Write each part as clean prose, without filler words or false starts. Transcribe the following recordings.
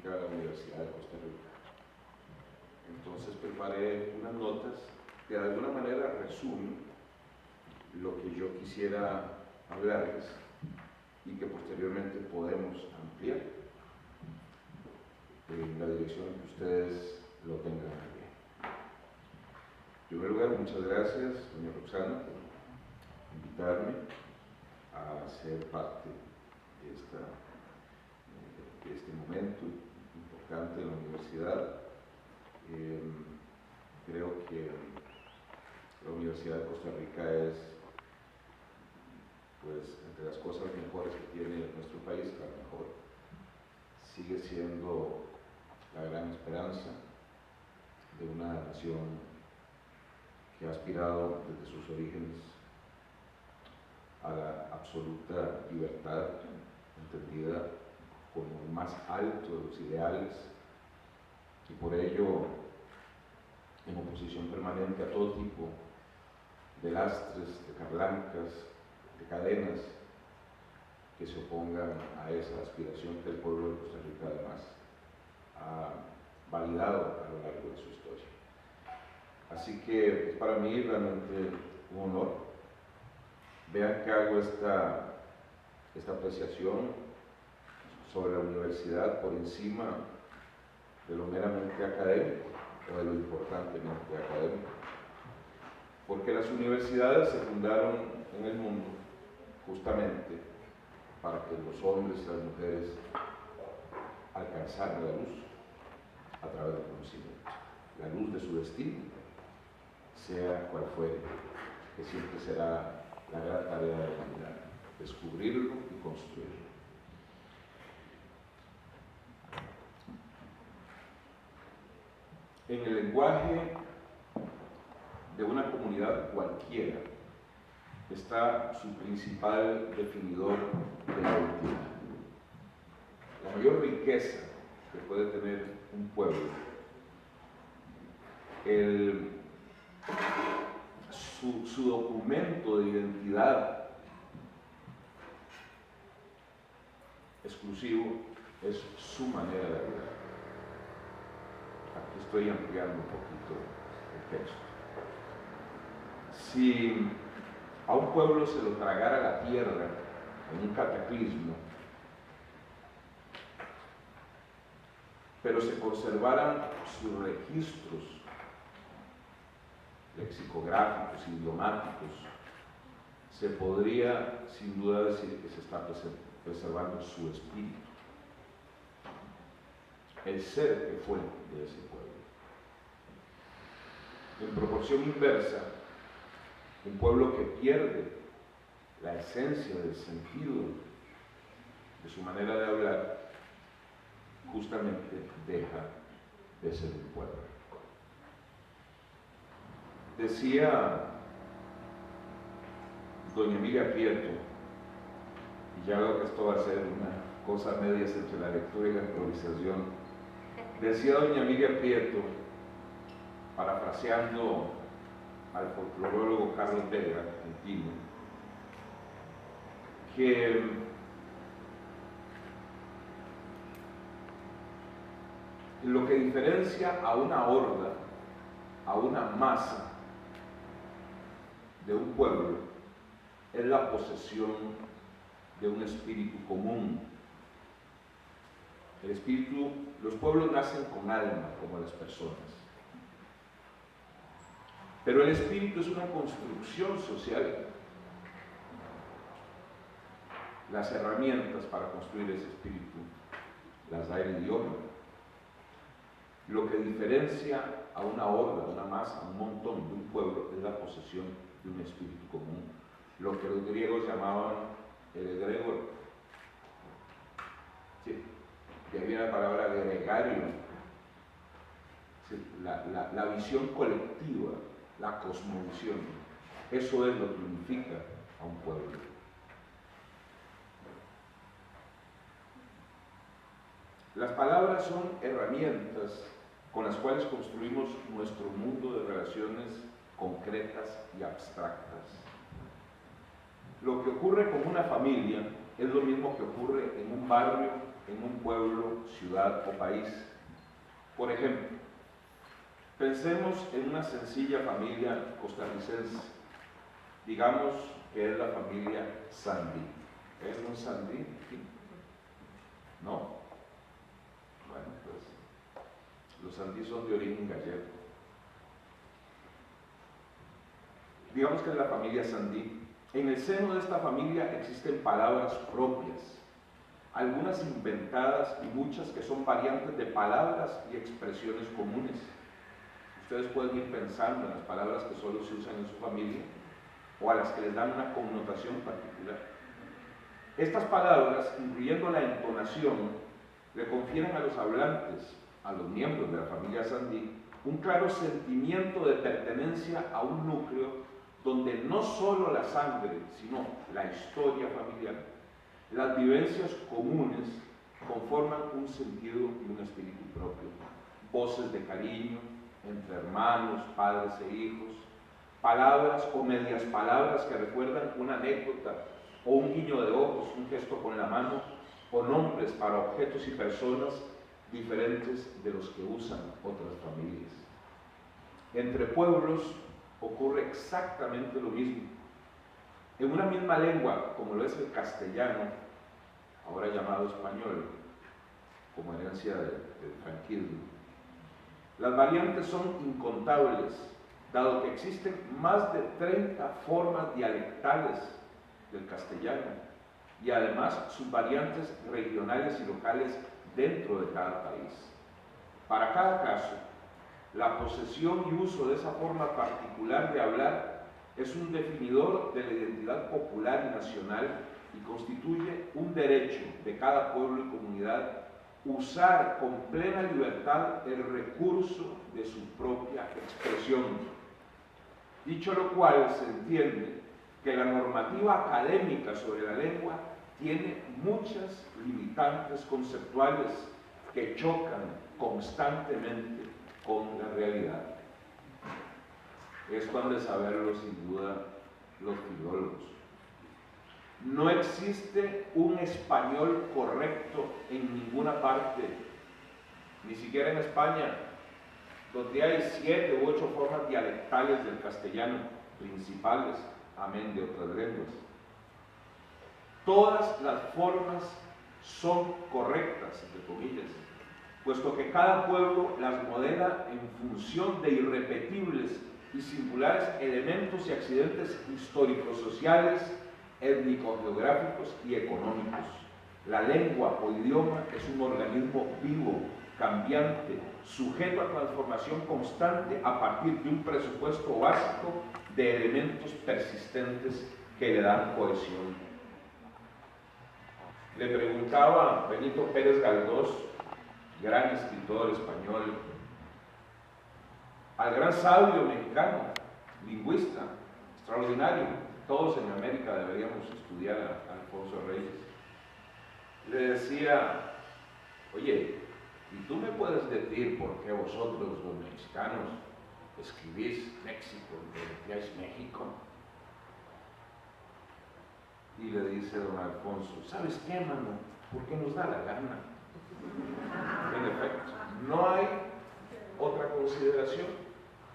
significa la Universidad de Costa Rica. Entonces preparé unas notas que de alguna manera resumen lo que yo quisiera hablarles y que posteriormente podemos ampliar en la dirección que ustedes lo tengan bien. En primer lugar, muchas gracias, doña Roxana, por invitarme a ser parte de este momento importante de la universidad. Creo que la Universidad de Costa Rica es, pues, entre las cosas mejores que tiene nuestro país, la mejor. Sigue siendo la gran esperanza de una nación que ha aspirado desde sus orígenes a la absoluta libertad, entendida como el más alto de los ideales, y por ello en oposición permanente a todo tipo de lastres, de carlancas, de cadenas que se opongan a esa aspiración que el pueblo de Costa Rica además ha validado a lo largo de su historia. Así que es para mí realmente un honor. Vean que hago esta apreciación sobre la universidad por encima de lo meramente académico o de lo importantemente académico, porque las universidades se fundaron en el mundo justamente para que los hombres y las mujeres alcanzaran la luz a través del conocimiento, la luz de su destino, sea cual fuere, que siempre será la gran tarea de la humanidad, descubrirlo y construirlo. En el lenguaje de una comunidad cualquiera está su principal definidor de la identidad. La mayor riqueza que puede tener un pueblo, su documento de identidad exclusivo es su manera de hablar. Aquí estoy ampliando un poquito el texto. Si a un pueblo se lo tragara la tierra en un cataclismo, pero se conservaran sus registros lexicográficos, idiomáticos, se podría sin duda decir que se está preservando su espíritu, el ser que fue de ese pueblo. En proporción inversa, un pueblo que pierde la esencia del sentido de su manera de hablar, justamente deja de ser un pueblo. Decía doña Emilia Prieto, y ya veo que esto va a ser una cosa medias entre la lectura y la improvisación, decía doña Emilia Prieto, parafraseando al folclorólogo Carlos Vega, argentino, que lo que diferencia a una horda, a una masa de un pueblo, es la posesión de un espíritu común. El espíritu, los pueblos nacen con alma, como las personas. Pero el espíritu es una construcción social. Las herramientas para construir ese espíritu las da el idioma. Lo que diferencia a una horda, a una masa, a un montón de un pueblo es la posesión de un espíritu común. Lo que los griegos llamaban el egregor. Sí, de ahí viene la palabra gregario. Sí, la visión colectiva, la cosmovisión. Eso es lo que unifica a un pueblo. Las palabras son herramientas con las cuales construimos nuestro mundo de relaciones concretas y abstractas. Lo que ocurre con una familia es lo mismo que ocurre en un barrio en un pueblo, ciudad o país. Por ejemplo, pensemos en una sencilla familia costarricense. Digamos que es la familia Sandí. ¿Es un Sandí? ¿No? Bueno, pues los Sandí son de origen gallego. Digamos que es la familia Sandí. En el seno de esta familia existen palabras propias, algunas inventadas y muchas que son variantes de palabras y expresiones comunes. Ustedes pueden ir pensando en las palabras que solo se usan en su familia o a las que les dan una connotación particular. Estas palabras, incluyendo la entonación, le confieren a los hablantes, a los miembros de la familia Sandí, un claro sentimiento de pertenencia a un núcleo donde no solo la sangre, sino la historia familiar, las vivencias comunes conforman un sentido y un espíritu propio. Voces de cariño entre hermanos, padres e hijos, palabras o medias palabras que recuerdan una anécdota o un guiño de ojos, un gesto con la mano, o nombres para objetos y personas diferentes de los que usan otras familias. Entre pueblos ocurre exactamente lo mismo. En una misma lengua, como lo es el castellano, ahora llamado español, como herencia del franquismo, las variantes son incontables, dado que existen más de 30 formas dialectales del castellano y además sus variantes regionales y locales dentro de cada país. Para cada caso, la posesión y uso de esa forma particular de hablar es un definidor de la identidad popular y nacional y constituye un derecho de cada pueblo y comunidad usar con plena libertad el recurso de su propia expresión. Dicho lo cual, se entiende que la normativa académica sobre la lengua tiene muchas limitantes conceptuales que chocan constantemente con la realidad. Esto han de saberlo sin duda los filólogos. No existe un español correcto en ninguna parte, ni siquiera en España, donde hay 7 u 8 formas dialectales del castellano principales, amén de otras lenguas. Todas las formas son correctas, entre comillas, puesto que cada pueblo las modela en función de irrepetibles y singulares elementos y accidentes históricos, sociales, étnico-geográficos y económicos. La lengua o idioma es un organismo vivo, cambiante, sujeto a transformación constante a partir de un presupuesto básico de elementos persistentes que le dan cohesión. Le preguntaba a Benito Pérez Galdós, gran escritor español, al gran sabio mexicano, lingüista, extraordinario, todos en América deberíamos estudiar a Alfonso Reyes. Le decía, oye, ¿y tú me puedes decir por qué vosotros, los mexicanos, escribís México y decíais México? Y le dice don Alfonso, ¿sabes qué, mano? Porque nos da la gana. En efecto, no hay otra consideración.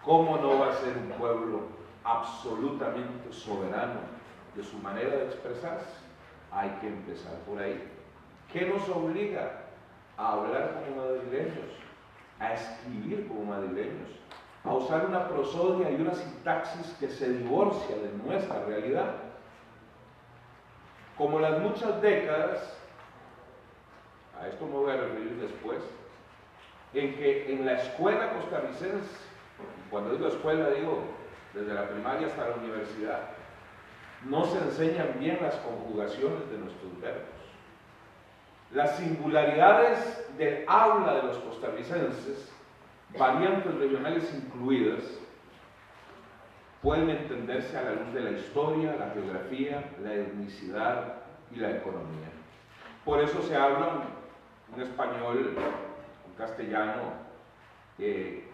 ¿Cómo no va a ser un pueblo absolutamente soberano de su manera de expresarse? Hay que empezar por ahí. ¿Qué nos obliga a hablar como madrileños, a escribir como madrileños, a usar una prosodia y una sintaxis que se divorcia de nuestra realidad? Como las muchas décadas, a esto me voy a referir después, en que en la escuela costarricense, y cuando digo escuela digo desde la primaria hasta la universidad, no se enseñan bien las conjugaciones de nuestros verbos. Las singularidades del habla de los costarricenses, variantes regionales incluidas, pueden entenderse a la luz de la historia, la geografía, la etnicidad y la economía. Por eso se habla un español, un castellano,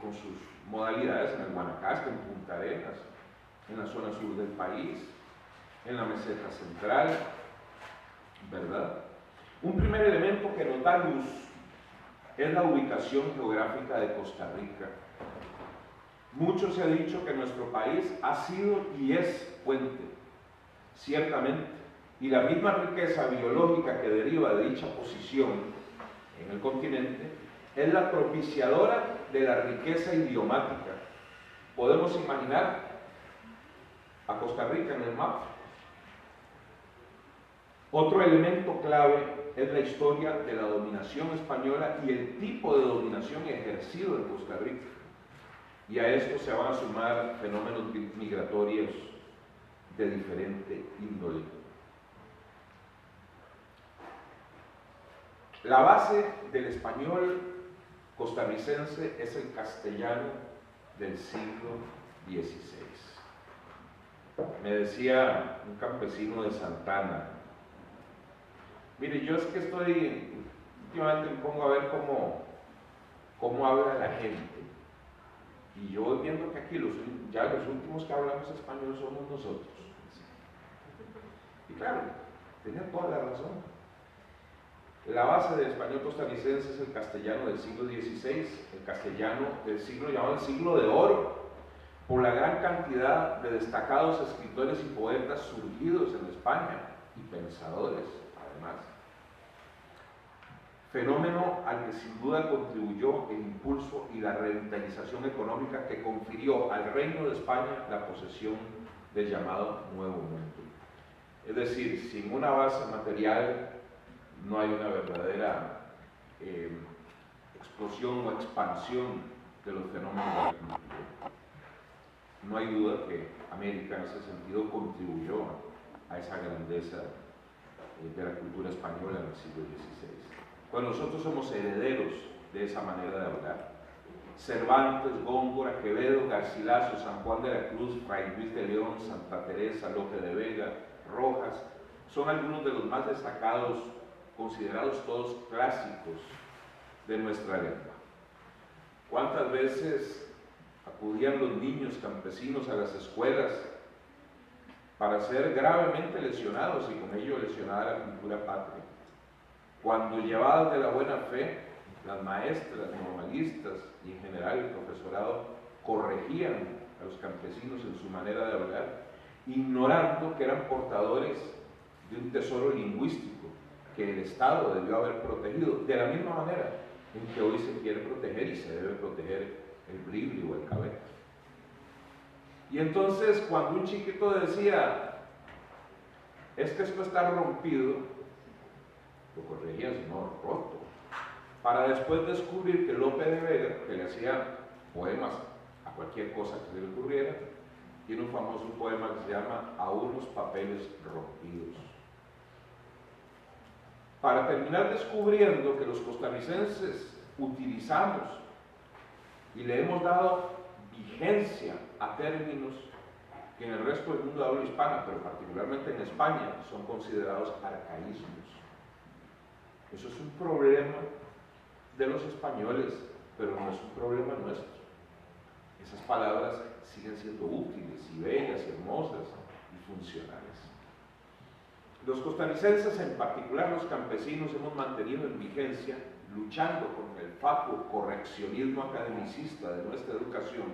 con sus modalidades en el Guanacaste, en Punta Arenas, en la zona sur del país, en la meseta central, ¿verdad? Un primer elemento que nos da luz es la ubicación geográfica de Costa Rica. Mucho se ha dicho que nuestro país ha sido y es puente, ciertamente, y la misma riqueza biológica que deriva de dicha posición en el continente es la propiciadora de la riqueza idiomática. Podemos imaginar a Costa Rica en el mapa. Otro elemento clave es la historia de la dominación española y el tipo de dominación ejercido en Costa Rica. Y a esto se van a sumar fenómenos migratorios de diferente índole. La base del español costarricense es el castellano del siglo XVI. Me decía un campesino de Santana, mire, yo es que últimamente me pongo a ver cómo habla la gente, y yo voy viendo que aquí ya los últimos que hablamos español somos nosotros. Y claro, tenía toda la razón. La base del español costarricense es el castellano del siglo XVI, el castellano del siglo llamado el siglo de oro, por la gran cantidad de destacados escritores y poetas surgidos en España, y pensadores, además. Fenómeno al que sin duda contribuyó el impulso y la revitalización económica que confirió al Reino de España la posesión del llamado Nuevo Mundo. Es decir, sin una base material no hay una verdadera explosión o expansión de los fenómenos de la cultura. No hay duda que América en ese sentido contribuyó a esa grandeza de la cultura española en el siglo XVI. Pues nosotros somos herederos de esa manera de hablar. Cervantes, Góngora, Quevedo, Garcilaso, San Juan de la Cruz, Fray Luis de León, Santa Teresa, Lope de Vega, Rojas, son algunos de los más destacados, considerados todos clásicos de nuestra lengua. ¿Cuántas veces acudían los niños campesinos a las escuelas para ser gravemente lesionados y con ello lesionada la cultura patria? Cuando, llevadas de la buena fe, las maestras, normalistas y en general el profesorado corregían a los campesinos en su manera de hablar, ignorando que eran portadores de un tesoro lingüístico que el Estado debió haber protegido, de la misma manera en que hoy se quiere proteger y se debe proteger el bribri o el cabete. Y entonces, cuando un chiquito decía, es que esto está rompido, lo corregían, no, roto, para después descubrir que Lope de Vega, que le hacía poemas a cualquier cosa que se le ocurriera, tiene un famoso poema que se llama A unos papeles rompidos. Para terminar descubriendo que los costarricenses utilizamos y le hemos dado vigencia a términos que en el resto del mundo de habla hispana, pero particularmente en España, son considerados arcaísmos. Eso es un problema de los españoles, pero no es un problema nuestro. Esas palabras siguen siendo útiles y bellas y hermosas y funcionales. Los costarricenses, en particular los campesinos, hemos mantenido en vigencia, luchando contra el fatuo correccionismo academicista de nuestra educación,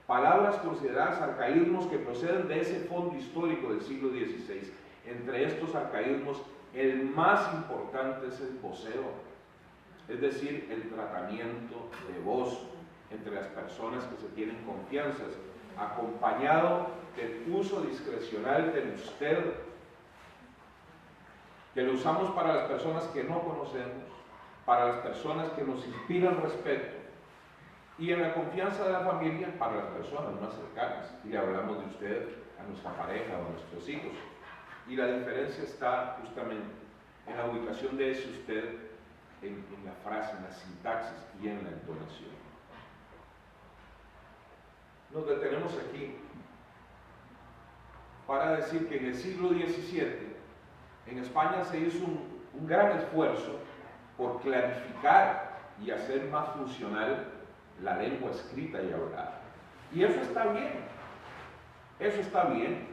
palabras consideradas arcaísmos que proceden de ese fondo histórico del siglo XVI. Entre estos arcaísmos, el más importante es el voceo, es decir, el tratamiento de voz entre las personas que se tienen confianzas, acompañado del uso discrecional del usted, que lo usamos para las personas que no conocemos, para las personas que nos inspiran respeto, y en la confianza de la familia para las personas más cercanas. Y le hablamos de usted a nuestra pareja o a nuestros hijos. Y la diferencia está justamente en la ubicación de ese usted, en la frase, en la sintaxis y en la entonación. Nos detenemos aquí para decir que en el siglo XVII en España se hizo un gran esfuerzo por clarificar y hacer más funcional la lengua escrita y hablada. Y eso está bien,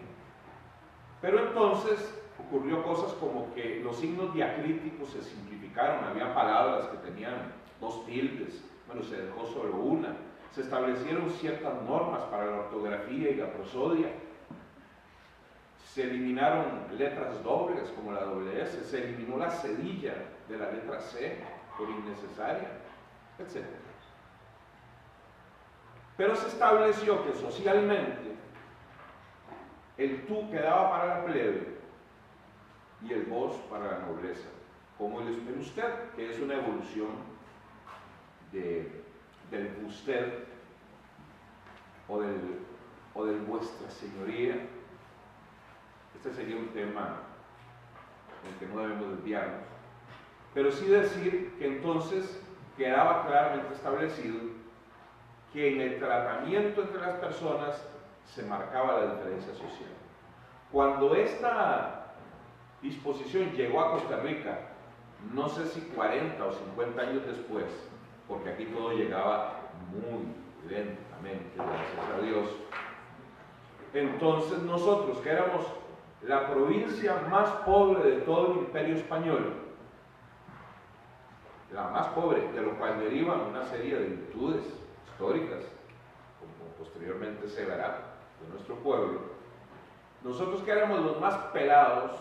pero entonces ocurrió cosas como que los signos diacríticos se simplificaron, había palabras que tenían 2 tildes, bueno, se dejó solo una, se establecieron ciertas normas para la ortografía y la prosodia, se eliminaron letras dobles como la doble S, se eliminó la cedilla de la letra C por innecesaria, etc. Pero se estableció que socialmente el tú quedaba para la plebe y el vos para la nobleza, como el usted, que es una evolución del usted o del vuestra señoría. Este sería un tema en el que no debemos desviarnos, pero sí decir que entonces quedaba claramente establecido que en el tratamiento entre las personas se marcaba la diferencia social. Cuando esta disposición llegó a Costa Rica, no sé si 40 o 50 años después, porque aquí todo llegaba muy lentamente, gracias a Dios, entonces nosotros, que éramos la provincia más pobre de todo el Imperio Español, la más pobre, de lo cual derivan una serie de virtudes históricas, como posteriormente se verá, de nuestro pueblo, nosotros que éramos los más pelados,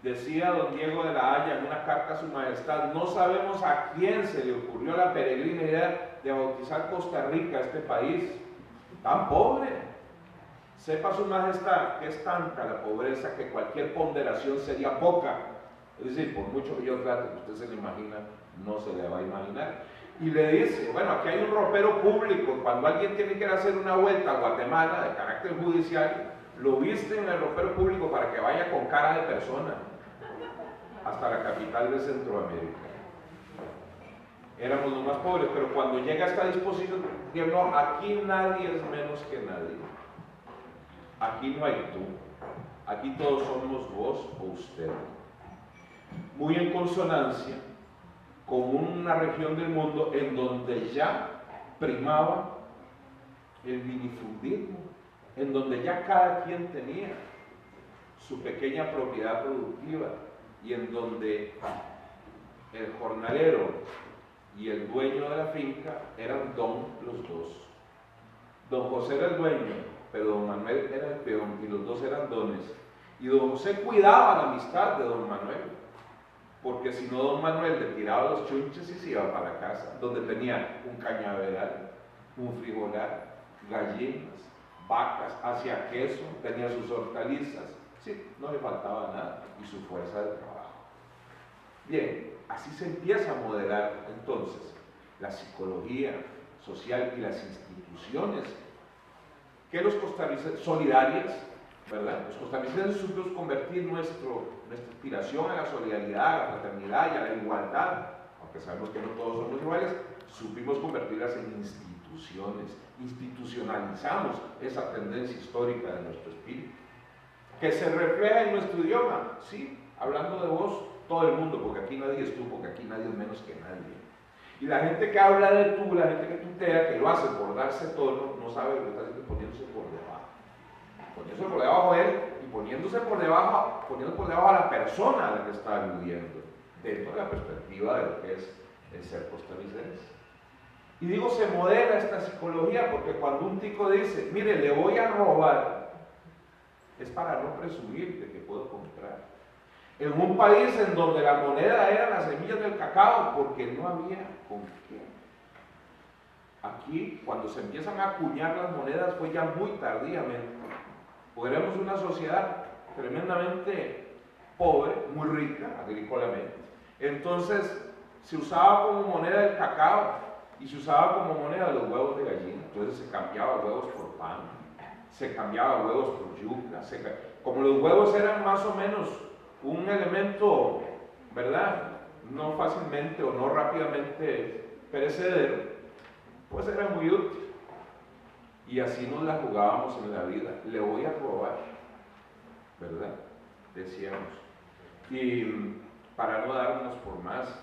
decía don Diego de la Haya en una carta a su majestad, no sabemos a quién se le ocurrió la peregrina idea de bautizar Costa Rica, este país tan pobre. Sepa su majestad que es tanta la pobreza que cualquier ponderación sería poca. Es decir, por mucho que yo trate, que usted se lo imagina, no se le va a imaginar. Y le dice, bueno, aquí hay un ropero público, cuando alguien tiene que ir a hacer una vuelta a Guatemala de carácter judicial, lo viste en el ropero público para que vaya con cara de persona hasta la capital de Centroamérica. Éramos los más pobres, pero cuando llega esta disposición, no, aquí nadie es menos que nadie. Aquí no hay tú, aquí todos somos vos o usted. Muy en consonancia con una región del mundo en donde ya primaba el minifundismo, en donde ya cada quien tenía su pequeña propiedad productiva y en donde el jornalero y el dueño de la finca eran don los dos. Don José era el dueño, pero don Manuel era el peón y los dos eran dones. Y don José cuidaba la amistad de don Manuel, porque si no don Manuel le tiraba los chunches y se iba para la casa, donde tenía un cañaveral, un frigolar, gallinas, vacas, hacía queso, tenía sus hortalizas, sí, no le faltaba nada, y su fuerza de trabajo. Bien, así se empieza a modelar entonces la psicología social y las instituciones que los costarricenses, solidarias, ¿verdad? Los costarricenses supimos convertir nuestra aspiración a la solidaridad, a la fraternidad y a la igualdad, aunque sabemos que no todos somos iguales, supimos convertirlas en instituciones, institucionalizamos esa tendencia histórica de nuestro espíritu, que se refleja en nuestro idioma, sí, hablando de vos, todo el mundo, porque aquí nadie es tú, porque aquí nadie es menos que nadie. Y la gente que habla de tú, la gente que tutea, que lo hace por darse tono, no sabe lo que está haciendo poniéndose por debajo. Poniéndose por debajo de él y poniendo por debajo a la persona a la que está aludiendo, dentro de la perspectiva de lo que es el ser costarricense. Y digo, se modela esta psicología porque cuando un tico dice, mire, le voy a robar, es para no presumir de que puedo comprar. En un país en donde la moneda eran las semillas del cacao, porque no había con qué. Aquí, cuando se empiezan a acuñar las monedas, fue ya muy tardíamente. Porque éramos una sociedad tremendamente pobre, muy rica, agrícolamente. Entonces, se usaba como moneda el cacao y se usaba como moneda los huevos de gallina. Entonces, se cambiaba huevos por pan, se cambiaba huevos por yuca. Como los huevos eran más o menos un elemento, ¿verdad?, no fácilmente o no rápidamente perecedero, pues era muy útil. Y así nos la jugábamos en la vida. Le voy a robar, ¿verdad?, decíamos. Y para no darnos por más,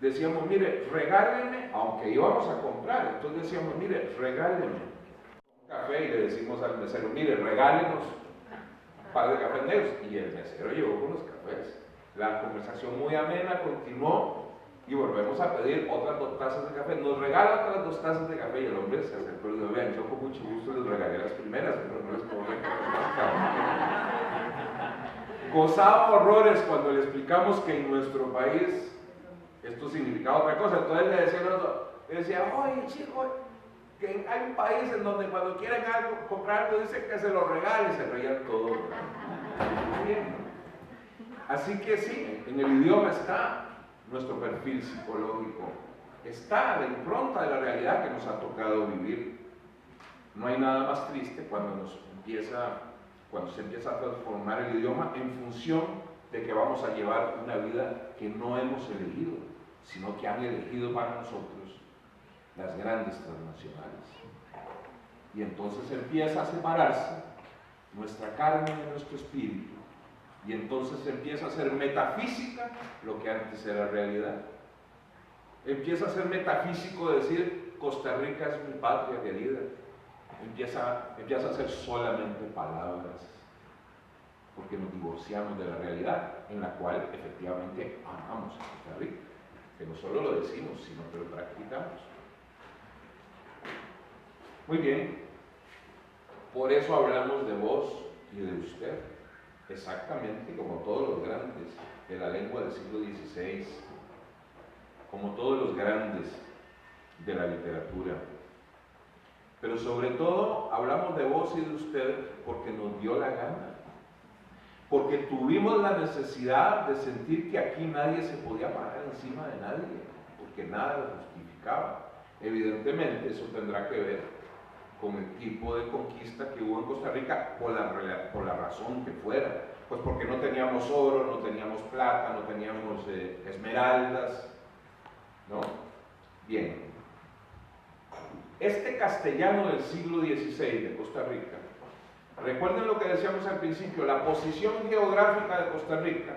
decíamos, mire, regáleme, aunque íbamos a comprar, entonces decíamos, mire, regáleme un café, y le decimos al mesero, mire, regálenos par de cafés negros. Y el mesero llegó con los cafés. La conversación muy amena continuó y volvemos a pedir otras 2 tazas de café. Nos regala otras 2 tazas de café y el hombre se acercó y dijo: vean, yo con mucho gusto les regalé las primeras, pero no les puedo regalar. Gozaba horrores cuando le explicamos que en nuestro país esto significaba otra cosa. Entonces le decía al otro, le decía: oye chico, que hay un país en donde cuando quieren algo, comprar algo, dicen que se lo regale, y se reían todos. Bien. Así que sí, en el idioma está nuestro perfil psicológico, está la impronta de la realidad que nos ha tocado vivir. No hay nada más triste cuando se empieza a transformar el idioma en función de que vamos a llevar una vida que no hemos elegido, sino que han elegido para nosotros las grandes transnacionales. Y entonces empieza a separarse nuestra carne de nuestro espíritu, y entonces empieza a ser metafísica lo que antes era realidad. Empieza a ser metafísico decir: Costa Rica es mi patria querida. Empieza a ser solamente palabras, porque nos divorciamos de la realidad en la cual efectivamente amamos a Costa Rica, que no solo lo decimos, sino que lo practicamos. Muy bien, por eso hablamos de vos y de usted, exactamente como todos los grandes de la lengua del siglo XVI, como todos los grandes de la literatura. Pero sobre todo hablamos de vos y de usted porque nos dio la gana, porque tuvimos la necesidad de sentir que aquí nadie se podía parar encima de nadie, porque nada lo justificaba. Evidentemente eso tendrá que ver con el tipo de conquista que hubo en Costa Rica, por la razón que fuera, pues porque no teníamos oro, no teníamos plata, no teníamos esmeraldas, ¿no? Bien. Este castellano del siglo XVI de Costa Rica, recuerden lo que decíamos al principio, la posición geográfica de Costa Rica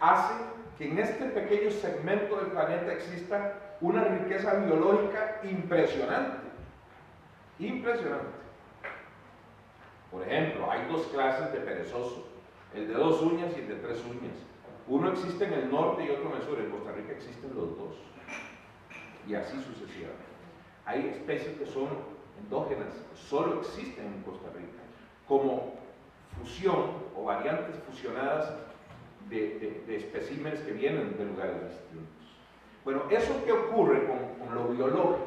hace que en este pequeño segmento del planeta exista una riqueza biológica impresionante. Impresionante. Por ejemplo, hay 2 clases de perezoso, el de 2 uñas y el de 3 uñas. Uno existe en el norte y otro en el sur. En Costa Rica existen los 2. Y así sucesivamente. Hay especies que son endógenas, solo existen en Costa Rica, como fusión o variantes fusionadas de especímenes que vienen de lugares distintos. Bueno, eso que ocurre con lo biológico,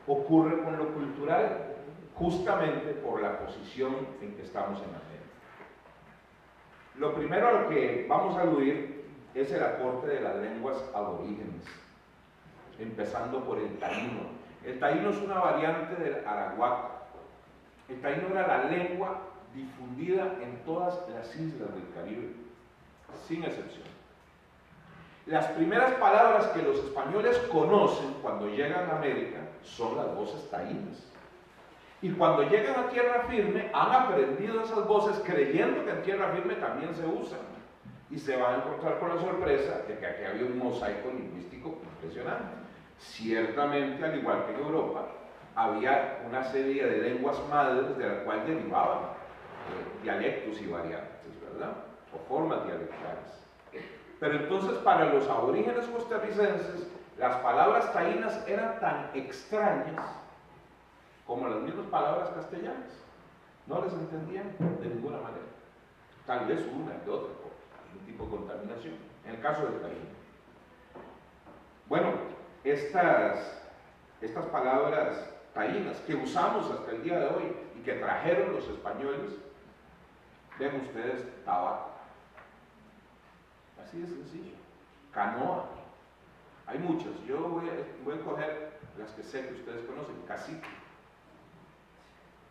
ocurre con lo cultural, justamente por la posición en que estamos en América. Lo primero a lo que vamos a aludir es el aporte de las lenguas aborígenes, empezando por el taíno. El taíno es una variante del arahuaco. El taíno era la lengua difundida en todas las islas del Caribe, sin excepción. Las primeras palabras que los españoles conocen cuando llegan a América son las voces taínas. Y cuando llegan a tierra firme han aprendido esas voces creyendo que en tierra firme también se usan. Y se van a encontrar con la sorpresa de que aquí había un mosaico lingüístico impresionante. Ciertamente, al igual que en Europa, había una serie de lenguas madres de las cuales derivaban dialectos y variantes, ¿verdad? O formas dialectales. Pero entonces para los aborígenes costarricenses las palabras taínas eran tan extrañas como las mismas palabras castellanas. No les entendían de ninguna manera. Tal vez una que otra, por algún tipo de contaminación. En el caso del taíno. Bueno, estas palabras taínas que usamos hasta el día de hoy y que trajeron los españoles, ven ustedes, tabaco. Así de sencillo. Canoa. Hay muchas. Yo voy a coger las que sé que ustedes conocen. Cacique,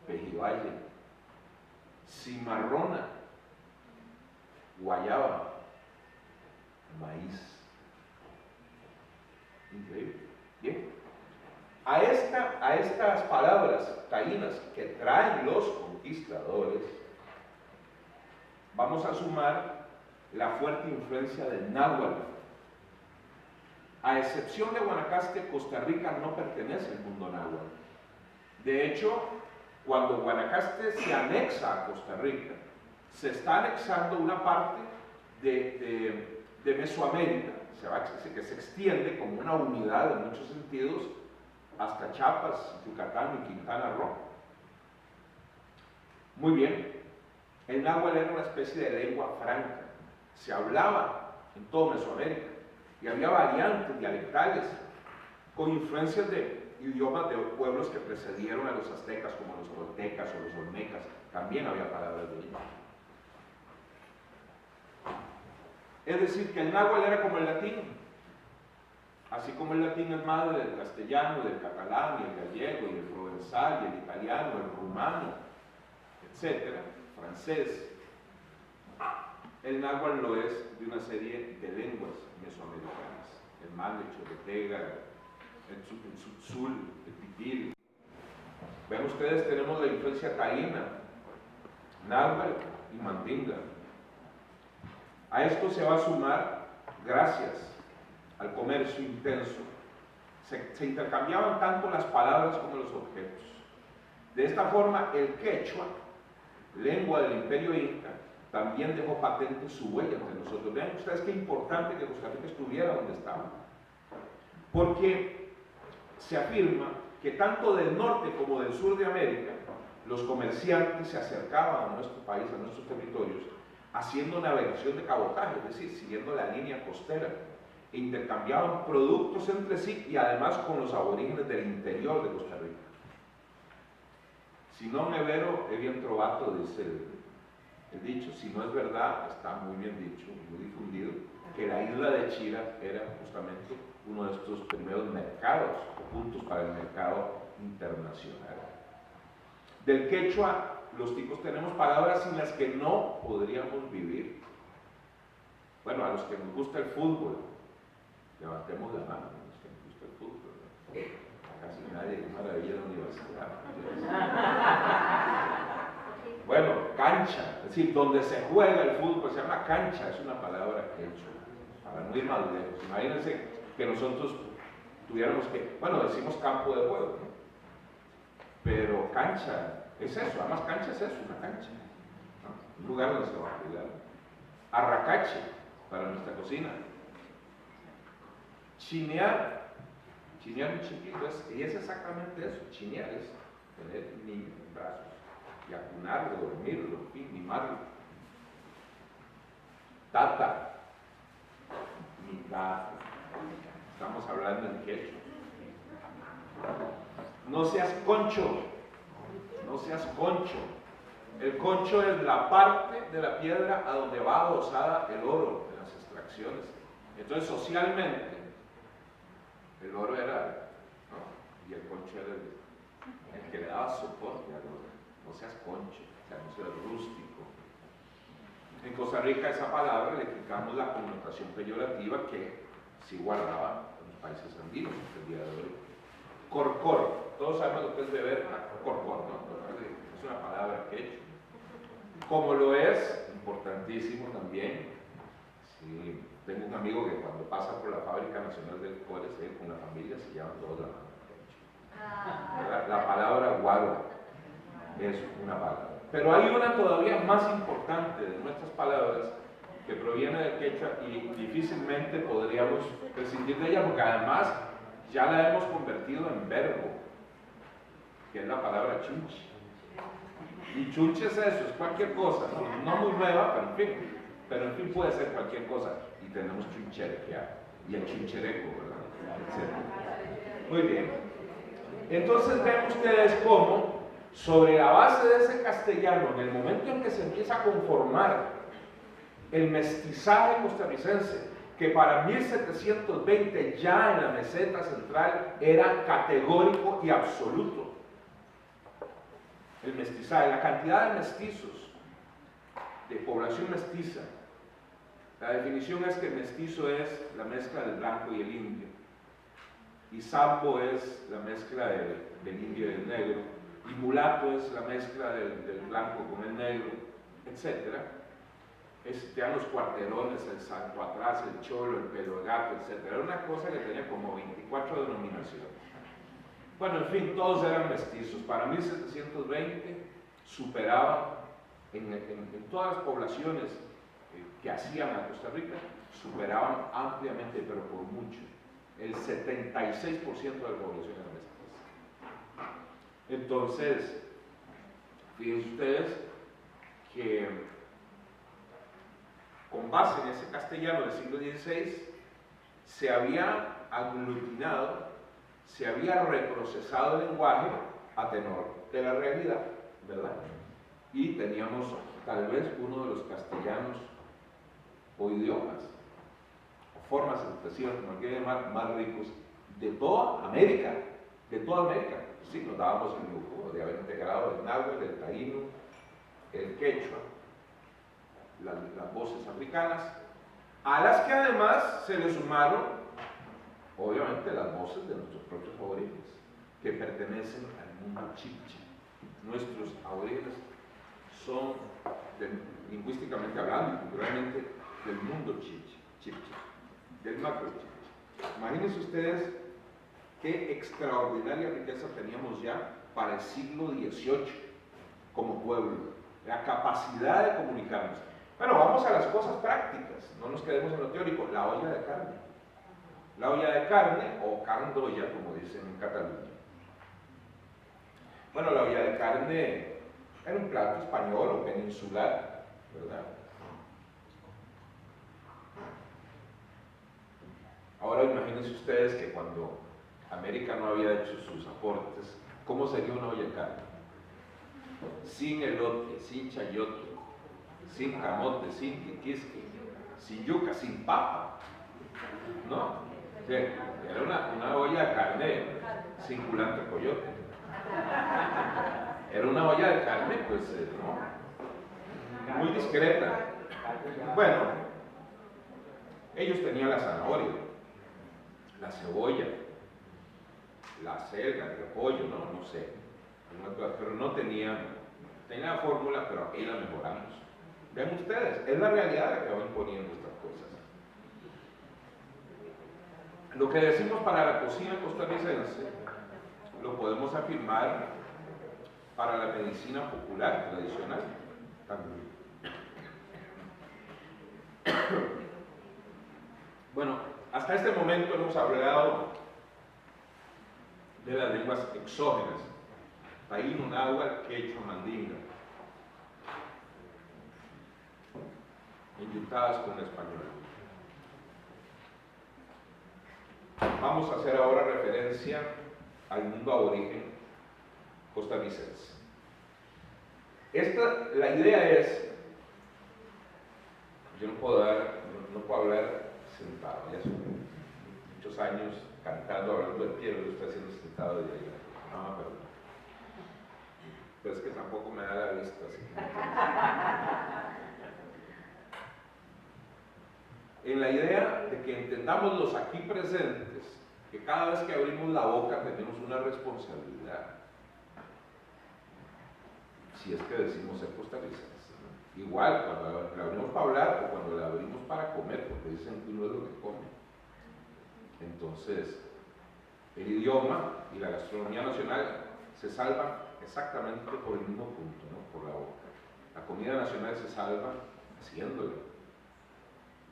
pejibaye, cimarrona, guayaba, maíz. Increíble. Bien. A estas palabras taínas que traen los conquistadores, vamos a sumar la fuerte influencia del náhuatl. A excepción de Guanacaste, Costa Rica no pertenece al mundo náhuatl. De hecho, cuando Guanacaste se anexa a Costa Rica, se está anexando una parte de Mesoamérica, que se extiende como una unidad en muchos sentidos hasta Chiapas, Yucatán y Quintana Roo. Muy bien, el náhuatl era una especie de lengua franca, se hablaba en todo Mesoamérica y había variantes dialectales con influencias de idiomas de pueblos que precedieron a los aztecas, como los toltecas o los olmecas. También había palabras de ellos. Es decir, que el náhuatl era como el latín, así como el latín es madre del castellano, del catalán, y el gallego, y el provenzal, y el italiano, el rumano, etcétera, francés. El náhuatl lo es de una serie de lenguas mesoamericanas: el mande, chorotega, el tzutzul, el pipil. Ven ustedes, tenemos la influencia taína, náhuatl y mandinga. A esto se va a sumar, gracias al comercio intenso, se intercambiaban tanto las palabras como los objetos. De esta forma, el quechua, lengua del imperio inca, también dejó patente su huella entre nosotros. Vean ustedes qué importante que Costa Rica estuviera donde estaba, porque se afirma que tanto del norte como del sur de América, los comerciantes se acercaban a nuestro país, a nuestros territorios, haciendo navegación de cabotaje, es decir, siguiendo la línea costera, e intercambiaban productos entre sí y además con los aborígenes del interior de Costa Rica. Si no me vero, è bien trovato, dice el dicho. Si no es verdad, está muy bien dicho, muy difundido, que la isla de Chira era justamente uno de estos primeros mercados, o puntos para el mercado internacional. Del quechua, los ticos tenemos palabras sin las que no podríamos vivir. Bueno, a los que nos gusta el fútbol, levantemos la mano, a los que nos gusta el fútbol, ¿no? Casi nadie, qué maravilla la universidad. Bueno, cancha, es decir, donde se juega el fútbol, se llama cancha, es una palabra quechua, para no ir más lejos. Imagínense que nosotros tuviéramos que, bueno, decimos campo de juego, ¿no? Pero cancha es eso, además cancha es eso, una cancha, ¿no? Un lugar donde se va a jugar. Arracache, para nuestra cocina. Chinear, chinear un chiquito, y es exactamente eso. Chinear es tener un niño en brazos y acunarlo, dormirlo, en fin, mimarlo. Tata, mi tata, estamos hablando en quechua. No seas concho, no seas concho. El concho es la parte de la piedra a donde va adosada el oro de las extracciones. Entonces, socialmente, el oro era, ¿no? Y el concho era el que le daba soporte al oro. No seas concho, o sea, no seas rústico. En Costa Rica esa palabra le aplicamos la connotación peyorativa que sí guardaba en los países andinos hasta el día de hoy. Corcor, todos sabemos lo que es beber corcor, ¿no? Es una palabra quechua. Como lo es, importantísimo también, sí, tengo un amigo que cuando pasa por la Fábrica Nacional de Licores, él con la familia se llaman todos la mano. La palabra guagua es una palabra. Pero hay una todavía más importante de nuestras palabras que proviene del quechua y difícilmente podríamos prescindir de ella porque además ya la hemos convertido en verbo, que es la palabra chunche. Y chunche es eso, es cualquier cosa, no muy nueva, pero en fin puede ser cualquier cosa. Y tenemos chuncherequear y el chunchereco, ¿verdad? Etcétera. Muy bien. Entonces ven ustedes cómo, sobre la base de ese castellano, en el momento en que se empieza a conformar el mestizaje costarricense, que para 1720 ya en la meseta central era categórico y absoluto, el mestizaje, la cantidad de mestizos, de población mestiza. La definición es que mestizo es la mezcla del blanco y el indio, y sambo es la mezcla del indio y el negro, y mulato es la mezcla del blanco con el negro, etc. Ya los cuarterones, el salto atrás, el cholo, el pelo de gato, etc. Era una cosa que tenía como 24 denominaciones. Bueno, en fin, todos eran mestizos. Para 1720 superaba en todas las poblaciones que hacían a Costa Rica, superaban ampliamente, pero por mucho, el 76% de la población era mestiza. Entonces, fíjense ustedes que con base en ese castellano del siglo XVI se había aglutinado, se había reprocesado el lenguaje a tenor de la realidad, ¿verdad? Y teníamos tal vez uno de los castellanos o idiomas o formas expresivas, como quieren llamar, más ricos de toda América, Sí, nos dábamos el lujo de haber integrado el náhuatl, el taíno, el quechua, las voces africanas, a las que además se le sumaron, obviamente, las voces de nuestros propios aborígenes, que pertenecen al mundo chibcha. Nuestros aborígenes son, lingüísticamente hablando y culturalmente, del mundo chibcha, del macro chibcha. Imagínense ustedes qué extraordinaria riqueza teníamos ya para el siglo XVIII como pueblo, la capacidad de comunicarnos. Bueno, vamos a las cosas prácticas, no nos quedemos en lo teórico. La olla de carne. La olla de carne, o candolla, como dicen en Cataluña. Bueno, la olla de carne era un plato español o peninsular, ¿verdad? Ahora imagínense ustedes que cuando América no había hecho sus aportes, ¿cómo sería una olla de carne? Sin elote, sin chayote, sin camote, sin tiquisque, sin yuca, sin papa, ¿no? Sí, era una olla de carne sin culantro coyote. Era una olla de carne, pues, ¿no? Muy discreta. Bueno, ellos tenían la zanahoria, la cebolla, la selga, el repollo, no sé, pero no tenían la fórmula, pero aquí la mejoramos. Vean ustedes, es la realidad la que va imponiendo estas cosas. Lo que decimos para la cocina costarricense lo podemos afirmar para la medicina popular tradicional también. Bueno, hasta este momento hemos hablado de las lenguas exógenas, taíno, náhuatl, quechua, mandinga, inyuntadas con el español. Vamos a hacer ahora referencia al mundo aborigen costarricense. La idea es, yo no puedo hablar sentado, ya son muchos años cantando, hablando de pie, lo estoy haciendo sentado y ahí, no, pero es que tampoco me da la vista, así que... En la idea de que entendamos los aquí presentes, que cada vez que abrimos la boca tenemos una responsabilidad, si es que decimos ser costarricenses, ¿no? Igual cuando la abrimos para hablar o cuando la abrimos para comer, porque dicen que uno es lo que come. Entonces, el idioma y la gastronomía nacional se salvan exactamente por el mismo punto, ¿no? Por la boca. La comida nacional se salva haciéndolo,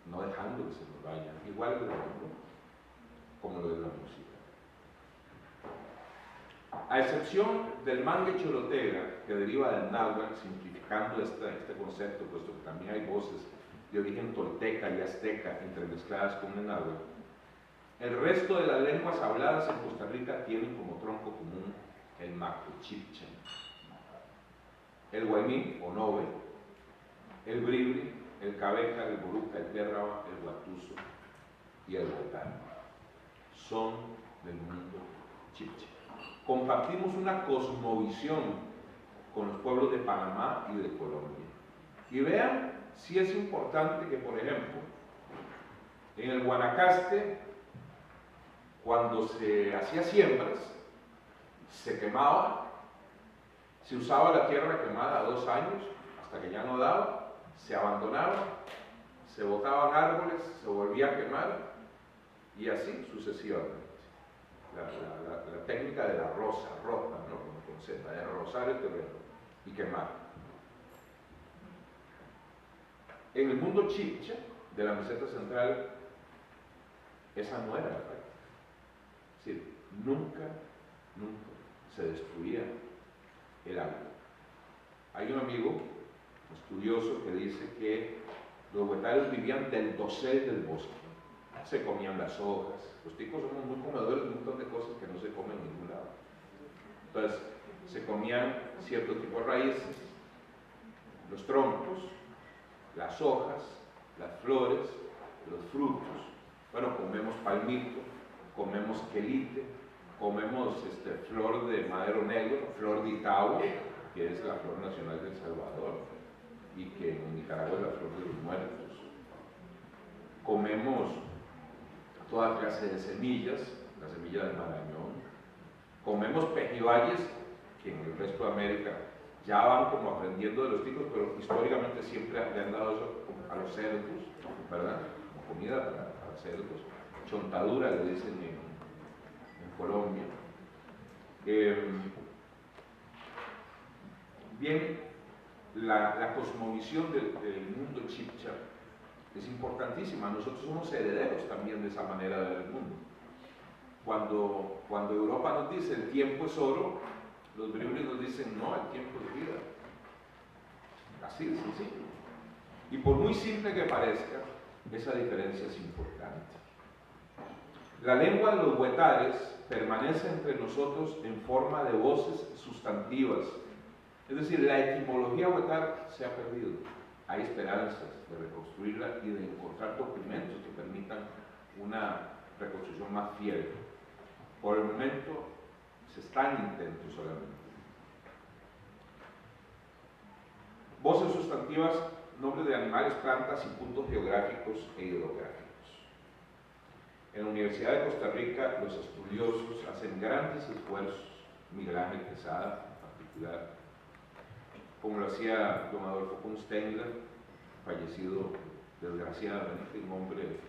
no dejando que se nos vaya, igual de la lengua como lo de la música. A excepción del mangue chorotega, que deriva del náhuatl, simplificando este concepto, puesto que también hay voces de origen tolteca y azteca entremezcladas con el náhuatl, el resto de las lenguas habladas en Costa Rica tienen como tronco común el macro-chibcha, el guaymí o nove, el bribri, el cabeca, el boruca, el pérraba, el guatuso y el botán. Son del mundo chibcha. Compartimos una cosmovisión con los pueblos de Panamá y de Colombia. Y vean si es importante que, por ejemplo, en el Guanacaste, cuando se hacía siembras, se quemaba, se usaba la tierra quemada 2 años, hasta que ya no daba, se abandonaba, se botaban árboles, se volvía a quemar, y así sucesivamente. La técnica de la rosa, rota, ¿no? Con Z, de rozar el terreno y quemar. En el mundo chibcha de la meseta central, esa no era la práctica. Es decir, nunca se destruía el agua. Hay un amigo estudioso que dice que los huetales vivían del dosel del bosque. Se comían las hojas. Los ticos somos muy comedores de un montón de cosas que no se comen en ningún lado. Entonces, se comían cierto tipo de raíces, los troncos, las hojas, las flores, los frutos. Bueno, comemos palmito, comemos quelite, comemos flor de madero negro, flor de Itagua, que es la flor nacional de El Salvador, y que en Nicaragua es la flor de los muertos. Comemos toda clase de semillas, la semilla del marañón. Comemos pejibayes, que en el resto de América ya van como aprendiendo de los ticos, pero históricamente siempre le han dado eso a los cerdos, ¿verdad? Como comida para cerdos. Chontadura le dicen en Colombia. Bien, la cosmovisión del mundo chibcha es importantísima. Nosotros somos herederos también de esa manera de ver el mundo. Cuando Europa nos dice el tiempo es oro, los briones nos dicen no, el tiempo es vida. Así de sencillo. Y por muy simple que parezca, esa diferencia es importante. La lengua de los huetares permanece entre nosotros en forma de voces sustantivas. Es decir, la etimología huetar se ha perdido. Hay esperanzas de reconstruirla y de encontrar documentos que permitan una reconstrucción más fiel. Por el momento se están intentos solamente. Voces sustantivas, nombres de animales, plantas y puntos geográficos e hidrográficos. En la Universidad de Costa Rica los estudiosos hacen grandes esfuerzos, Miguel Ángel Quesada en particular, como lo hacía don Adolfo Kunstengler, fallecido desgraciadamente, un hombre,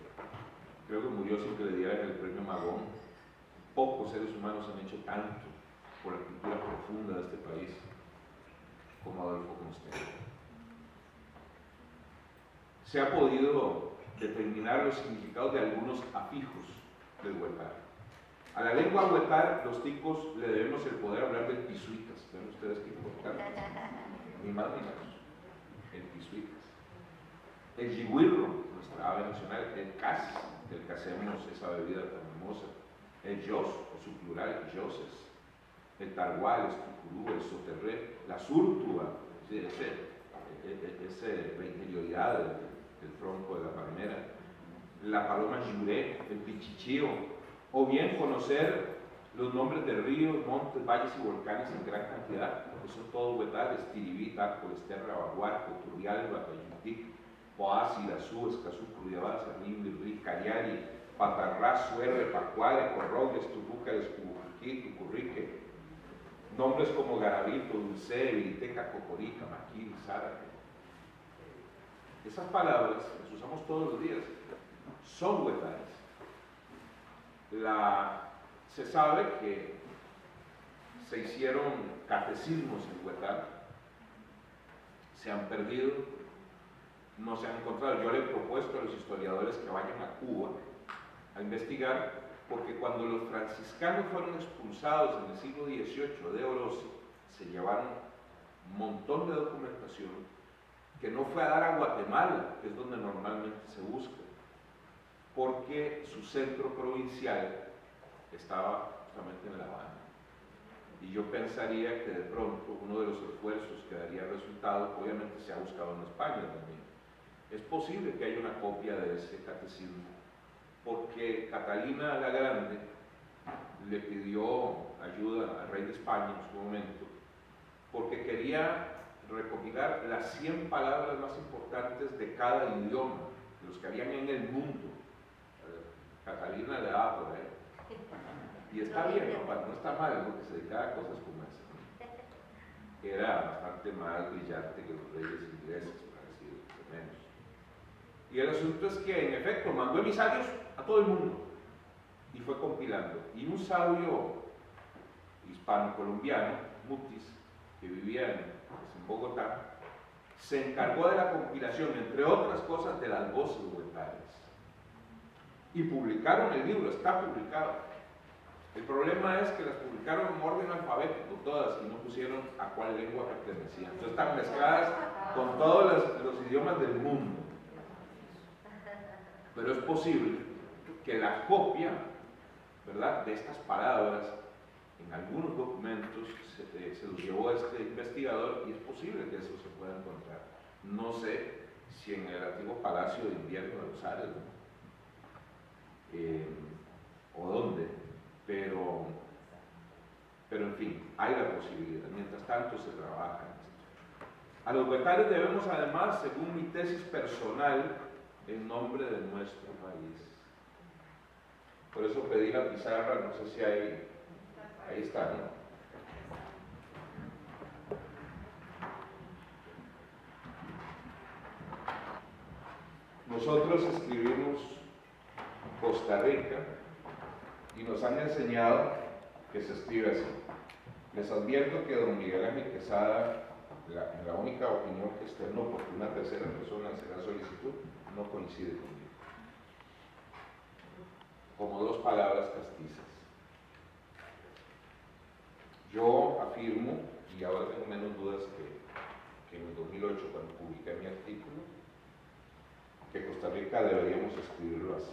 creo que murió sin que le dieran el premio Magón. Pocos seres humanos han hecho tanto por la cultura profunda de este país como Adolfo Kunstengler. Se ha podido determinar los significados de algunos afijos del huetar. A la lengua huetar, los ticos le debemos el poder hablar del pisuitas. ¿Ven ustedes qué importante? Ni más ni menos. El pisuitas. El yigüirro, nuestra ave nacional, el cas, del que hacemos esa bebida tan hermosa. El yos, o su plural, yoses. El targual, el tucurú, el soterré, la súrtuba, la interioridad del tronco de la palmera, la paloma yuré, el pichichío, o bien conocer los nombres de ríos, montes, valles y volcanes en gran cantidad, porque son todos huetales: Tiribí, Tarco, Esterra, Baguarco, Turrialba, Tayutic, Poás, Irazú, Escazú, Crudiabá, Sarrín, Virrí, Cariari, Patarrá, Suerre, Pacuare, Corrogues, Turuca, Escubuquí, Tucurrique. Nombres como Garabito, Dulce, Viriteca, Cocorica, Maquil, Zárate. Esas palabras las usamos todos los días, son huetales. Se sabe que se hicieron catecismos en huetal, se han perdido, no se han encontrado. Yo le he propuesto a los historiadores que vayan a Cuba a investigar, porque cuando los franciscanos fueron expulsados en el siglo XVIII de Orosi, se llevaron un montón de documentación que no fue a dar a Guatemala, que es donde normalmente se busca, porque su centro provincial estaba justamente en La Habana. Y yo pensaría que de pronto uno de los esfuerzos que daría resultado, obviamente se ha buscado en España también. Es posible que haya una copia de ese catecismo, porque Catalina la Grande le pidió ayuda al rey de España en su momento, porque quería recopilar las 100 palabras más importantes de cada idioma, de los que habían en el mundo. Catalina le daba por ahí. Y está bien, no está mal, porque se dedicaba a cosas como esa. Era bastante más brillante que los reyes ingleses, para decir menos. Y el asunto es que, en efecto, mandó emisarios a todo el mundo y fue compilando. Y un sabio hispano-colombiano, Mutis, que vivía en Bogotá, se encargó de la compilación, entre otras cosas, de las voces huetales. Y publicaron el libro, está publicado. El problema es que las publicaron en orden alfabético, todas, y no pusieron a cuál lengua pertenecían. Entonces están mezcladas con todos los idiomas del mundo. Pero es posible que la copia, ¿verdad?, de estas palabras en algunos documentos se los llevó este investigador, y es posible que eso se pueda encontrar. No sé si en el antiguo Palacio de Invierno de los Ares, ¿no? O dónde, pero en fin, hay la posibilidad. Mientras tanto se trabaja en esto. A los huetales debemos además, según mi tesis personal, el nombre de nuestro país. Por eso pedí la pizarra, no sé si ahí está, ¿no? Nosotros escribimos Costa Rica y nos han enseñado que se escribe así. Les advierto que don Miguel Ángel Quesada, la única opinión que externó, porque una tercera persona hace la solicitud, no coincide conmigo. Como dos palabras castizas. Yo afirmo, y ahora tengo menos dudas que en el 2008 cuando publiqué mi artículo, que Costa Rica deberíamos escribirlo así.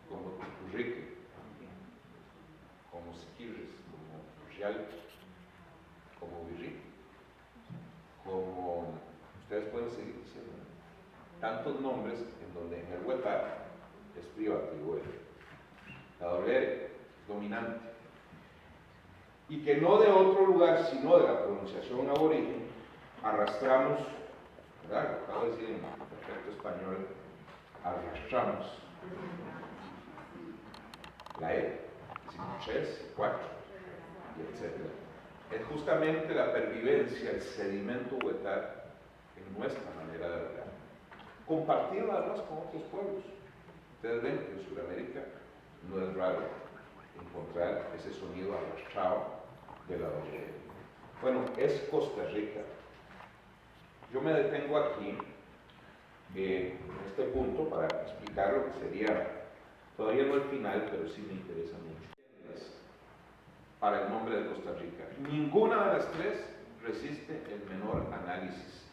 Como Tucurrique, como Siquirres, como Turrial, como Virri, como ustedes pueden seguir diciendo, tantos nombres en donde en el huetar es privativo la doble R, es dominante, y que no de otro lugar sino de la pronunciación aborigen arrastramos, ¿verdad? Lo acabo de decir en perfecto español, arrastramos la E, decimos 3, 4, y etc. Es justamente la pervivencia, el sedimento huetar en nuestra manera de hablar, compartido además con otros pueblos. Ustedes ven que en Sudamérica no es raro encontrar ese sonido arrastrado de la doble. Bueno, es Costa Rica. Yo me detengo aquí en este punto para explicar lo que sería, todavía no el final, pero sí me interesa mucho, para el nombre de Costa Rica. Ninguna de las tres resiste el menor análisis,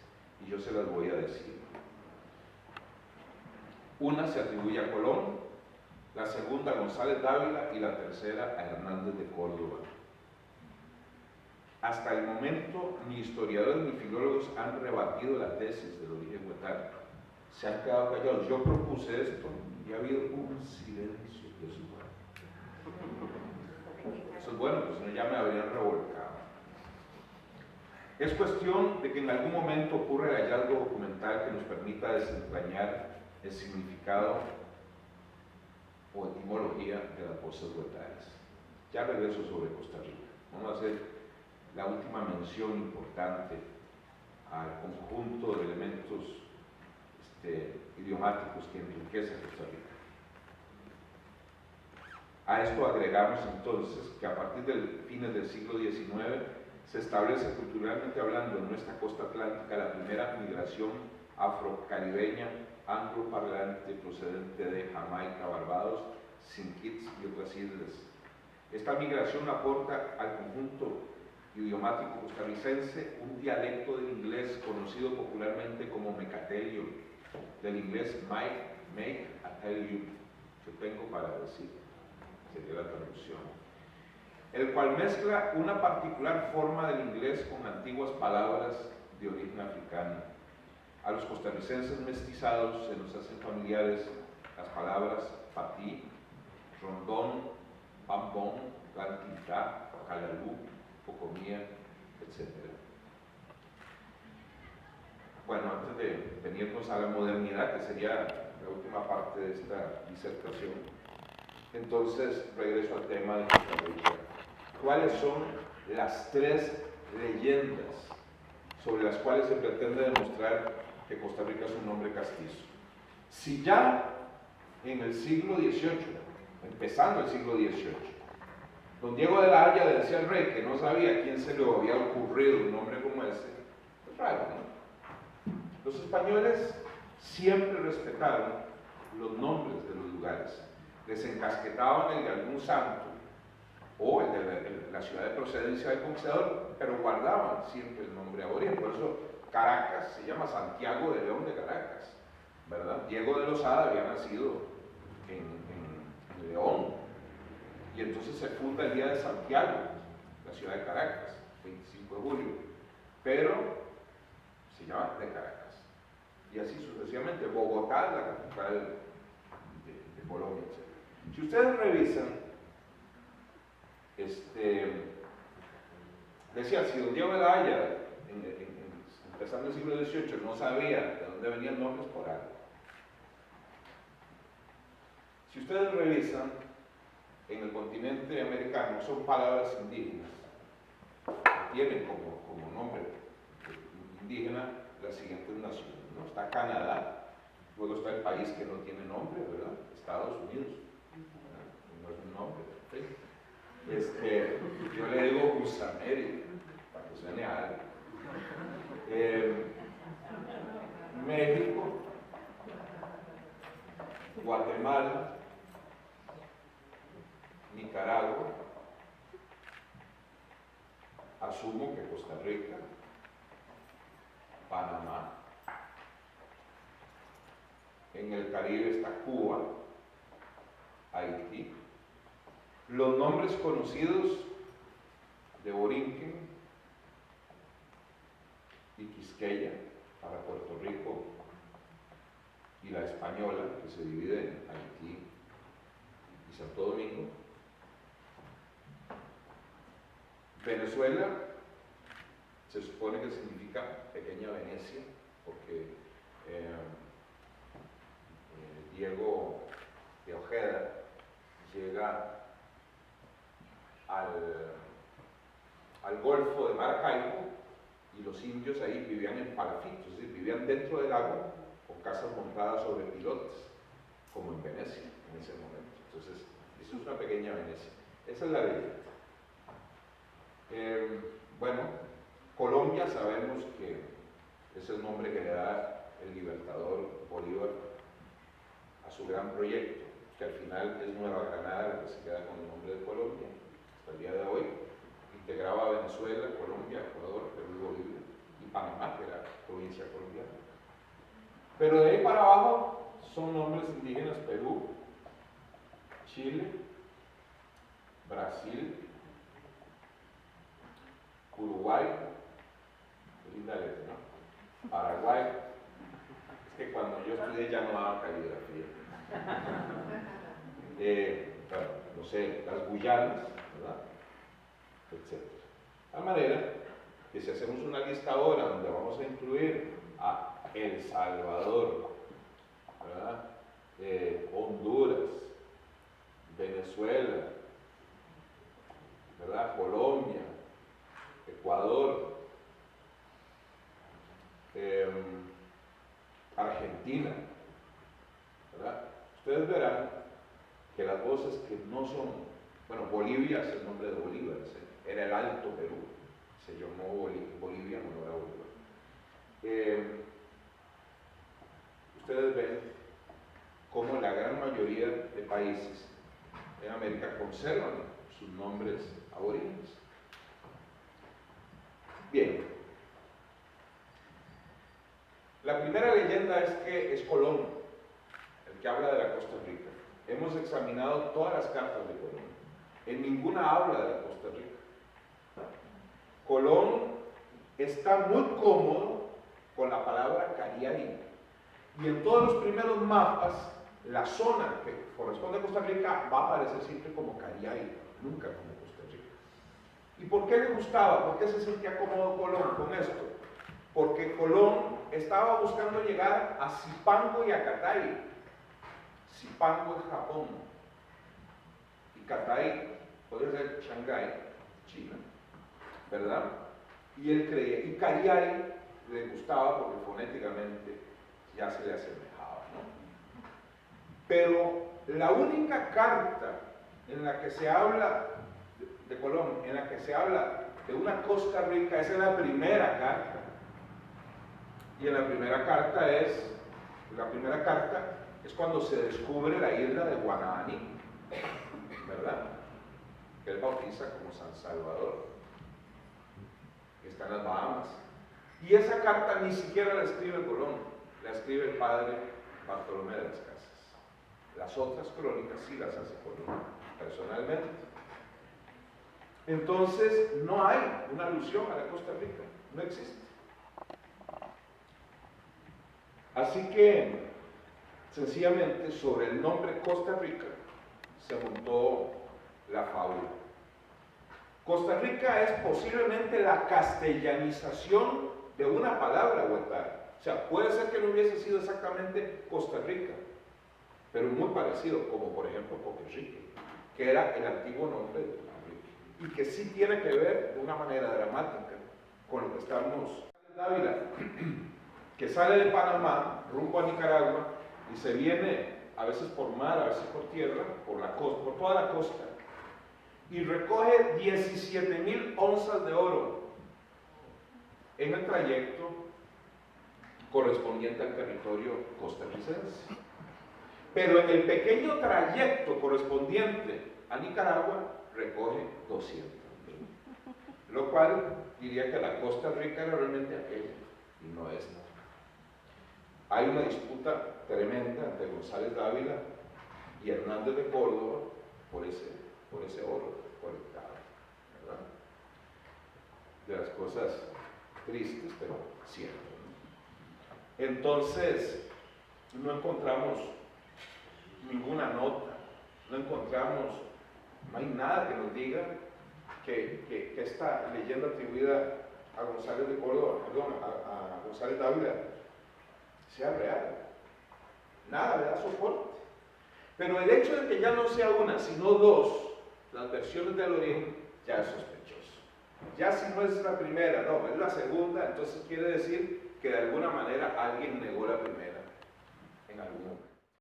y yo se las voy a decir. Una se atribuye a Colón, la segunda a González Dávila y la tercera a Hernández de Córdoba. Hasta el momento, ni historiadores ni filólogos han rebatido la tesis del origen huetar. Se han quedado callados. Yo propuse esto y ha habido un silencio. Eso es bueno, pues no, ya me habrían revolcado. Es cuestión de que en algún momento ocurra el hallazgo documental que nos permita desentrañar el significado o etimología de las voces huetales. Ya regreso sobre Costa Rica. Vamos a hacer la última mención importante al conjunto de elementos idiomáticos que enriquece Costa Rica. A esto agregamos entonces que a partir de fines del siglo XIX se establece culturalmente hablando en nuestra costa atlántica la primera migración afrocaribeña angloparlante procedente de Jamaica, Barbados, Saint Kitts y otras islas. Esta migración aporta al conjunto idiomático costarricense un dialecto del inglés conocido popularmente como mecatelio, del inglés make a tell you, que tengo para decir, sería la traducción, el cual mezcla una particular forma del inglés con antiguas palabras de origen africano. A los costarricenses mestizados se nos hacen familiares las palabras patí, rondón, bambón, plantita, calalú, pocomía, etc. Bueno, antes de venirnos a la modernidad, que sería la última parte de esta disertación, entonces regreso al tema de Costa Rica. ¿Cuáles son las tres leyendas sobre las cuales se pretende demostrar que Costa Rica es un nombre castizo? Si ya en el siglo XVIII, empezando el siglo XVIII, Don Diego de la Haya le decía al rey que no sabía a quién se le había ocurrido un nombre como ese. Es raro, ¿no? Los españoles siempre respetaron los nombres de los lugares. Les encasquetaban el de algún santo o el de la ciudad de procedencia del conquistador, pero guardaban siempre el nombre aborigen. Por eso Caracas se llama Santiago de León de Caracas, ¿verdad? Diego de Lozada había nacido en León, y entonces se funda el día de Santiago, la ciudad de Caracas, 25 de julio, pero se llama de Caracas, y así sucesivamente. Bogotá es la capital de Colombia, etc. Si ustedes revisan, decía, si don Diego de la Haya, empezando el siglo XVIII, no sabía de dónde venían nombres, por algo. Si ustedes revisan, en el continente americano son palabras indígenas, que tienen como nombre indígena las siguientes naciones, ¿no? Está Canadá, luego está el país que no tiene nombre, ¿verdad? Estados Unidos, ¿verdad? No es un nombre, ¿sí? Yo le digo Gusamérica, para que suene a algo. México, Guatemala, Nicaragua, asumo que Costa Rica, Panamá, en el Caribe está Cuba, Haití. Los nombres conocidos de Borinquen y Quisqueya para Puerto Rico, y la española, que se divide en Haití y Santo Domingo. Venezuela se supone que significa pequeña Venecia, porque Diego de Ojeda llega al Golfo de Maracaibo, y los indios ahí vivían en palafitos, es decir, vivían dentro del agua con casas montadas sobre pilotes, como en Venecia en ese momento. Entonces, eso es una pequeña Venecia. Esa es la leyenda. Bueno, Colombia sabemos que es el nombre que le da el libertador Bolívar a su gran proyecto, que al final es Nueva Granada, la que se queda con el nombre de Colombia hasta el día de hoy. Integraba Venezuela, Colombia, Ecuador, Perú y Bolivia, y Panamá, que era provincia colombiana. Pero de ahí para abajo son nombres indígenas: Perú, Chile, Brasil, Uruguay, qué linda letra, ¿no? Paraguay. Es que cuando yo estudié ya no daba caligrafía. Bueno, no sé, las Guyanas, ¿verdad? Etc. De tal manera que si hacemos una lista ahora donde vamos a incluir a El Salvador, ¿verdad? Honduras, Venezuela, ¿verdad? Colombia, Ecuador, Argentina, ¿verdad? Ustedes verán que las voces que no son, bueno, Bolivia es el nombre de Bolívar, era el Alto Perú, se llamó Bolivia en honor a Bolívar. Ustedes ven cómo la gran mayoría de países en América conservan sus nombres aborígenes. Bien, la primera leyenda es que es Colón el que habla de la Costa Rica. Hemos examinado todas las cartas de Colón, en ninguna habla de la Costa Rica. Colón está muy cómodo con la palabra Cariay, y en todos los primeros mapas la zona que corresponde a Costa Rica va a aparecer siempre como Cariay, nunca como Costa Rica. ¿Y por qué le gustaba? ¿Por qué se sentía cómodo Colón con esto? Porque Colón estaba buscando llegar a Zipango y a Catay. Zipango es Japón, y Catay podría ser Shanghái, China, ¿verdad? Y él creía, y Cariay le gustaba porque fonéticamente ya se le asemejaba, ¿no? Pero la única carta en la que se habla de Colón, en la que se habla de una Costa Rica. Esa es la primera carta. Y en la primera carta es cuando se descubre la isla de Guananí, ¿verdad? Que él bautiza como San Salvador, que está en las Bahamas. Y esa carta ni siquiera la escribe Colón, la escribe el padre Bartolomé de las Casas. Las otras crónicas sí las hace Colón, personalmente. Entonces, no hay una alusión a la Costa Rica, no existe. Así que, sencillamente, sobre el nombre Costa Rica se montó la fábula. Costa Rica es posiblemente la castellanización de una palabra huetar. O sea, puede ser que no hubiese sido exactamente Costa Rica, pero muy parecido, como por ejemplo Coquerique, que era el antiguo nombre de Coquerique, y que sí tiene que ver de una manera dramática con lo que estamos Dávila, que sale de Panamá rumbo a Nicaragua y se viene a veces por mar, a veces por tierra, por toda la costa, y recoge 17,000 onzas de oro en el trayecto correspondiente al territorio costarricense. Pero en el pequeño trayecto correspondiente a Nicaragua recoge 200,000, lo cual diría que la Costa Rica era realmente aquella y no esta. Hay una disputa tremenda entre González Dávila y Hernández de Córdoba por ese oro colectado, ¿verdad? De las cosas tristes, pero ciertas, ¿no? Entonces, no encontramos ninguna nota, no hay nada que nos diga que esta leyenda atribuida a González de Córdoba, perdón, a González Dávila, sea real. Nada le da soporte. Pero el hecho de que ya no sea una, sino dos, las versiones del origen, ya es sospechoso. Ya si no es la primera, no, es la segunda, entonces quiere decir que de alguna manera alguien negó la primera en algún momento.